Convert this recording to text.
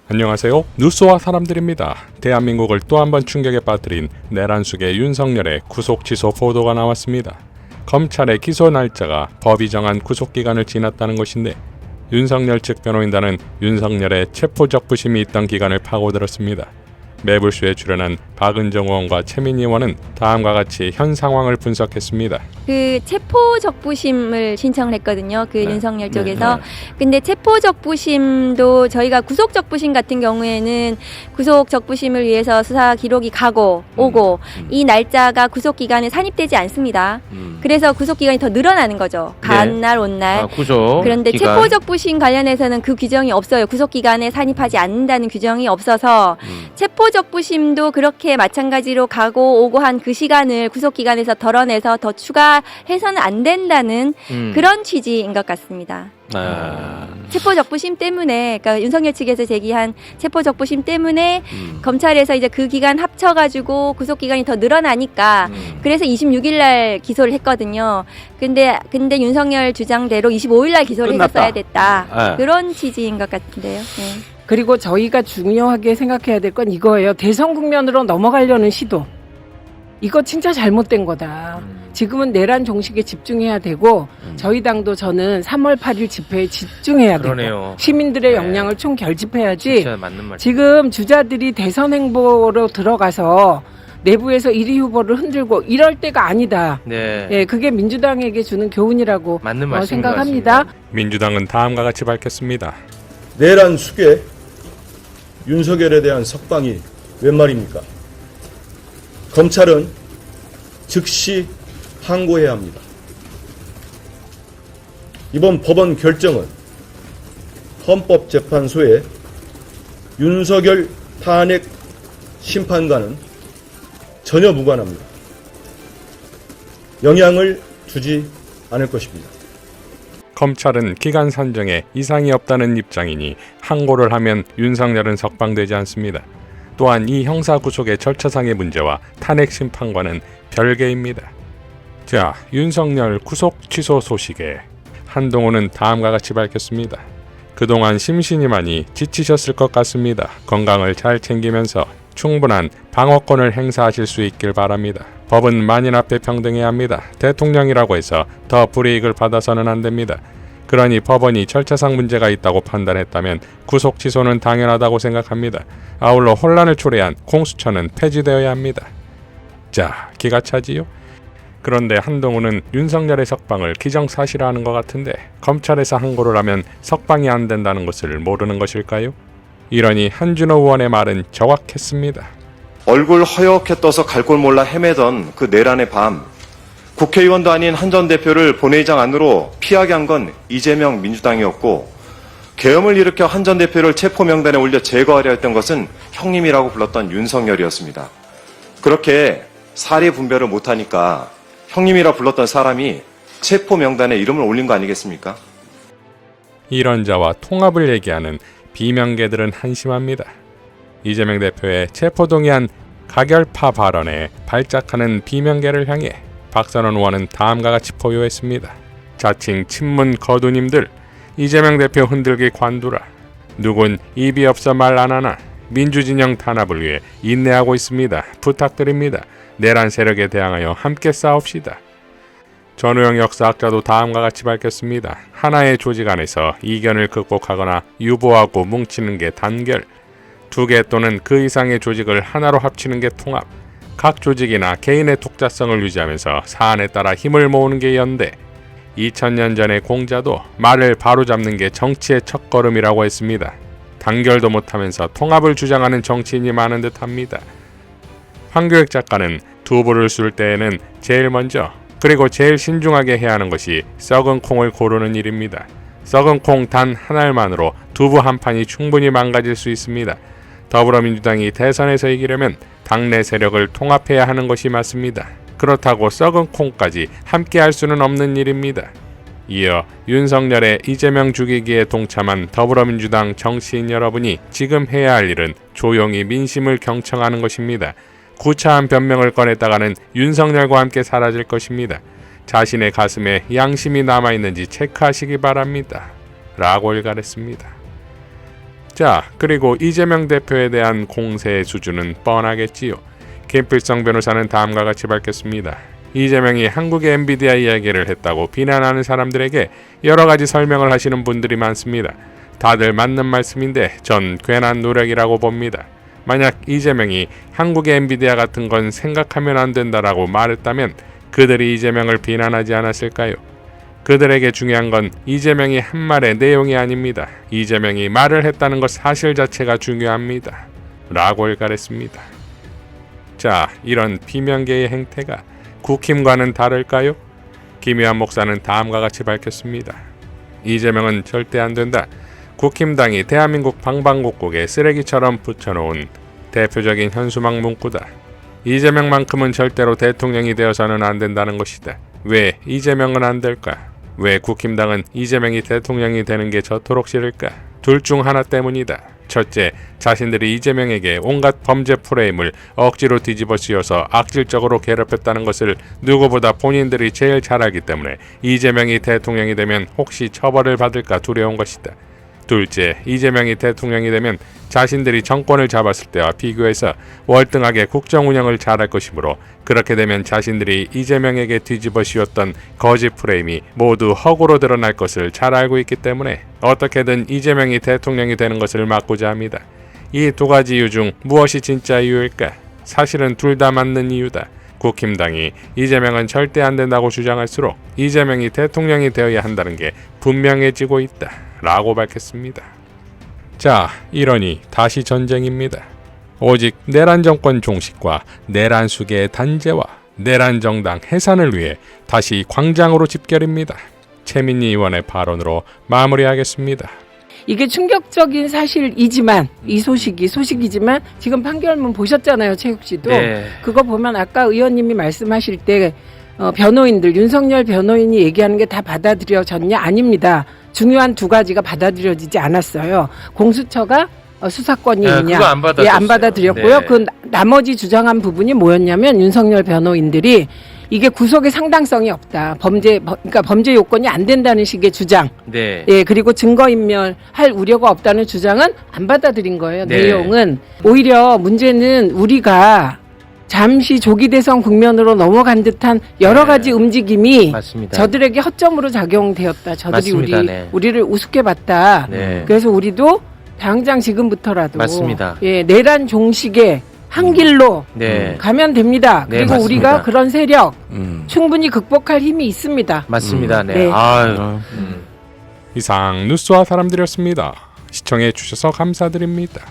안녕하세요. 뉴스와 사람들입니다. 대한민국을 또 한 번 충격에 빠뜨린 내란숙의 윤석열의 구속 취소 보도가 나왔습니다. 검찰의 기소 날짜가 법이 정한 구속기간을 지났다는 것인데 윤석열 측 변호인단은 윤석열의 체포적부심이 있던 기간을 파고들었습니다. 매불쇼에 출연한 박은정 의원과 최민희 의원은 다음과 같이 현 상황을 분석했습니다. 그 체포적부심을 신청을 했거든요. 그 네. 윤석열 쪽에서. 근데 체포적부심도 저희가 구속적부심 같은 경우에는 구속적부심을 위해서 수사 기록이 가고 오고 이 날짜가 구속기간에 산입되지 않습니다. 그래서 구속기간이 더 늘어나는 거죠. 간 날, 온 날. 구속 그런데 기간. 체포적부심 관련해서는 그 규정이 없어요. 구속기간에 산입하지 않는다는 규정이 없어서 체포적부심도 그렇게 마찬가지로 가고 오고 한 그 시간을 구속기간에서 덜어내서 더 추가해서는 안 된다는 그런 취지인 것 같습니다. 체포적부심 때문에, 그러니까 윤석열 측에서 제기한 체포적부심 때문에 검찰에서 이제 그 기간 합쳐가지고 구속기간이 더 늘어나니까 그래서 26일 날 기소를 했거든요. 근데 윤석열 주장대로 25일 날 기소를 끝났다. 했었어야 됐다. 네. 그런 취지인 것 같은데요. 네. 그리고 저희가 중요하게 생각해야 될 건 이거예요. 대선 국면으로 넘어가려는 시도. 이거 진짜 잘못된 거다. 지금은 내란 종식에 집중해야 되고 저희 당도 저는 3월 8일 집회에 집중해야 그러네요. 되고 시민들의 네. 역량을 총 결집해야지. 진짜 맞는 말. 지금 주자들이 대선 행보로 들어가서 내부에서 1위 후보를 흔들고 이럴 때가 아니다. 네. 예, 그게 민주당에게 주는 교훈이라고 맞는 말씀인 것 생각합니다. 같습니다. 민주당은 다음과 같이 밝혔습니다. 내란 숙에 윤석열에 대한 석방이 웬 말입니까? 검찰은 즉시 항고해야 합니다. 이번 법원 결정은 헌법재판소의 윤석열 탄핵 심판과는 전혀 무관합니다. 영향을 주지 않을 것입니다. 검찰은 기간 산정에 이상이 없다는 입장이니 항고를 하면 윤석열은 석방되지 않습니다. 또한 이 형사구속의 절차상의 문제와 탄핵 심판과는 별개입니다. 자, 윤석열 구속 취소 소식에 한동훈은 다음과 같이 밝혔습니다. 그동안 심신이 많이 지치셨을 것 같습니다. 건강을 잘 챙기면서 충분한 방어권을 행사하실 수 있길 바랍니다. 법은 만인 앞에 평등해야 합니다. 대통령이라고 해서 더 불이익을 받아서는 안 됩니다. 그러니 법원이 절차상 문제가 있다고 판단했다면 구속 취소는 당연하다고 생각합니다. 아울러 혼란을 초래한 공수처는 폐지되어야 합니다. 자, 기가 차지요? 그런데 한동훈은 윤석열의 석방을 기정사실화하는 것 같은데 검찰에서 항고를 하면 석방이 안 된다는 것을 모르는 것일까요? 이러니 한준호 의원의 말은 정확했습니다. 얼굴 허옇게 떠서 갈 곳 몰라 헤매던 그 내란의 밤, 국회의원도 아닌 한 전 대표를 본회의장 안으로 피하게 한 건 이재명 민주당이었고, 계엄을 일으켜 한 전 대표를 체포명단에 올려 제거하려 했던 것은 형님이라고 불렀던 윤석열이었습니다. 그렇게 사리 분별을 못하니까 형님이라 불렀던 사람이 체포명단에 이름을 올린 거 아니겠습니까? 이런 자와 통합을 얘기하는 비명계들은 한심합니다. 이재명 대표의 체포동의안 가결파 발언에 발작하는 비명계를 향해 박선원 의원은 다음과 같이 포효했습니다. 자칭 친문 거두님들, 이재명 대표 흔들기 관두라. 누군 입이 없어 말 안 하나. 민주진영 탄압을 위해 인내하고 있습니다. 부탁드립니다. 내란 세력에 대항하여 함께 싸웁시다. 전우영 역사학자도 다음과 같이 밝혔습니다. 하나의 조직 안에서 이견을 극복하거나 유보하고 뭉치는 게 단결, 두 개 또는 그 이상의 조직을 하나로 합치는 게 통합, 각 조직이나 개인의 독자성을 유지하면서 사안에 따라 힘을 모으는 게 연대, 2000년 전의 공자도 말을 바로잡는 게 정치의 첫걸음이라고 했습니다. 단결도 못하면서 통합을 주장하는 정치인이 많은 듯합니다. 황교익 작가는 두부를 술 때에는 제일 먼저 그리고 제일 신중하게 해야 하는 것이 썩은 콩을 고르는 일입니다. 썩은 콩 단 한 알만으로 두부 한 판이 충분히 망가질 수 있습니다. 더불어민주당이 대선에서 이기려면 당내 세력을 통합해야 하는 것이 맞습니다. 그렇다고 썩은 콩까지 함께 할 수는 없는 일입니다. 이어 윤석열의 이재명 죽이기에 동참한 더불어민주당 정치인 여러분이 지금 해야 할 일은 조용히 민심을 경청하는 것입니다. 구차한 변명을 꺼냈다가는 윤석열과 함께 사라질 것입니다. 자신의 가슴에 양심이 남아있는지 체크하시기 바랍니다. 라고 일갈했습니다. 자, 그리고 이재명 대표에 대한 공세의 수준은 뻔하겠지요. 김필성 변호사는 다음과 같이 밝혔습니다. 이재명이 한국의 엔비디아 이야기를 했다고 비난하는 사람들에게 여러 가지 설명을 하시는 분들이 많습니다. 다들 맞는 말씀인데 전 괜한 노력이라고 봅니다. 만약 이재명이 한국의 엔비디아 같은 건 생각하면 안 된다라고 말했다면 그들이 이재명을 비난하지 않았을까요? 그들에게 중요한 건 이재명이 한 말의 내용이 아닙니다. 이재명이 말을 했다는 것 사실 자체가 중요합니다. 라고 일갈했습니다. 자, 이런 비명계의 행태가 국힘과는 다를까요? 김유한 목사는 다음과 같이 밝혔습니다. 이재명은 절대 안 된다. 국힘당이 대한민국 방방곡곡에 쓰레기처럼 붙여놓은 대표적인 현수막 문구다. 이재명만큼은 절대로 대통령이 되어서는 안 된다는 것이다. 왜 이재명은 안 될까? 왜 국힘당은 이재명이 대통령이 되는 게 저토록 싫을까? 둘 중 하나 때문이다. 첫째, 자신들이 이재명에게 온갖 범죄 프레임을 억지로 뒤집어 씌워서 악질적으로 괴롭혔다는 것을 누구보다 본인들이 제일 잘 알기 때문에 이재명이 대통령이 되면 혹시 처벌을 받을까 두려운 것이다. 둘째, 이재명이 대통령이 되면 자신들이 정권을 잡았을 때와 비교해서 월등하게 국정 운영을 잘할 것이므로 그렇게 되면 자신들이 이재명에게 뒤집어 씌웠던 거짓 프레임이 모두 허구로 드러날 것을 잘 알고 있기 때문에 어떻게든 이재명이 대통령이 되는 것을 막고자 합니다. 이 두 가지 이유 중 무엇이 진짜 이유일까? 사실은 둘 다 맞는 이유다. 국힘당이 이재명은 절대 안 된다고 주장할수록 이재명이 대통령이 되어야 한다는 게 분명해지고 있다. 라고 밝혔습니다. 자, 이러니 다시 전쟁입니다. 오직 내란 정권 종식과 내란 수계의 단죄와 내란 정당 해산을 위해 다시 광장으로 집결입니다. 최민희 의원의 발언으로 마무리하겠습니다. 이게 충격적인 사실이지만 이 소식이지만 지금 판결문 보셨잖아요, 최욱 씨도. 네. 그거 보면 아까 의원님이 말씀하실 때 변호인들, 윤석열 변호인이 얘기하는 게 다 받아들여졌냐? 아닙니다. 중요한 두 가지가 받아들여지지 않았어요. 공수처가 수사권이 네, 있냐? 그거 안 받아들였어요. 예, 안 받아들였고요. 네. 그 나머지 주장한 부분이 뭐였냐면 윤석열 변호인들이 이게 구속의 상당성이 없다. 그러니까 범죄 요건이 안 된다는 식의 주장. 네. 예, 그리고 증거인멸할 우려가 없다는 주장은 안 받아들인 거예요. 네. 내용은. 오히려 문제는 우리가 잠시 조기 대선 국면으로 넘어간 듯한 여러 네. 가지 움직임이 맞습니다. 저들에게 허점으로 작용되었다. 저들이 맞습니다. 네. 우리를 우습게 봤다. 네. 그래서 우리도 당장 지금부터라도 맞습니다. 예, 내란 종식의 한 길로 네. 가면 됩니다. 네, 그리고 맞습니다. 우리가 그런 세력 충분히 극복할 힘이 있습니다. 맞습니다. 네. 네. 아유. 이상 뉴스와 사람들이었습니다. 시청해 주셔서 감사드립니다.